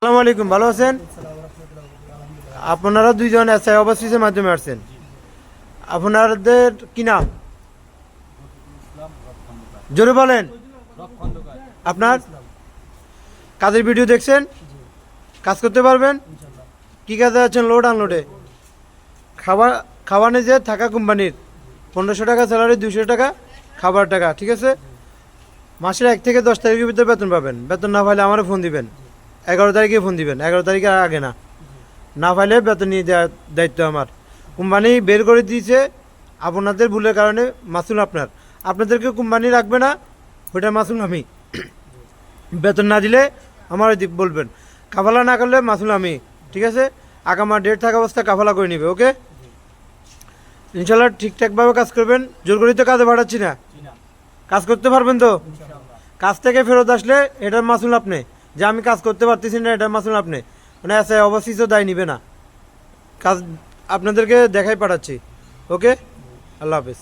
আসসালামু আলাইকুম, ভালো আছেন? আপনারা দুইজন এসআই অফিসের মাধ্যমে আসছেন। আপনাদের কি নাম? জোরে বলেন। আপনার কাজের ভিডিও দেখছেন? কাজ করতে পারবেন? কি কাজে আছেন? লোড আনলোডে। খাবার খাওয়ানে যে থাকা কোম্পানির 1500 টাকা স্যালারি, 200 টাকা খাবার টাকা, ঠিক আছে? মাসের 1 থেকে 10 তারিখের ভিতরে বেতন পাবেন। বেতন না পাইলে আমারও ফোন দিবেন। 11 তারিখে ফোন দিবেন, 11 তারিখের আগে না। না পাইলে বেতন নিয়ে দেওয়ার দায়িত্ব আমার। কোম্পানি বের করে দিয়েছে, আপনাদের ভুলের কারণে মাসুল আপনার। আপনাদেরকে কোম্পানি রাখবে না, ওইটা মাসুল আমি। বেতন না দিলে আমার দিক বলবেন। কাফালা না করলে মাসুল আমি, ঠিক আছে? আগামা ডেট থাকা অবস্থা কাফালা করে নিবে, ওকে? ইনশাল্লাহ ঠিকঠাকভাবে কাজ করবেন। জোর করেই তো কাজে পাঠাচ্ছি না। কাজ করতে পারবেন তো? কাজ থেকে ফেরত আসলে এটার মাসুল আপনি। যে আমি কাজ করতে পারতেছি না, এটার মাসুল আপনি। মানে আছে অবশ্যই দায় নিবে না। কাজ আপনাদেরকে দেখাই পাঠাচ্ছি, ওকে? আল্লাহ হাফেজ।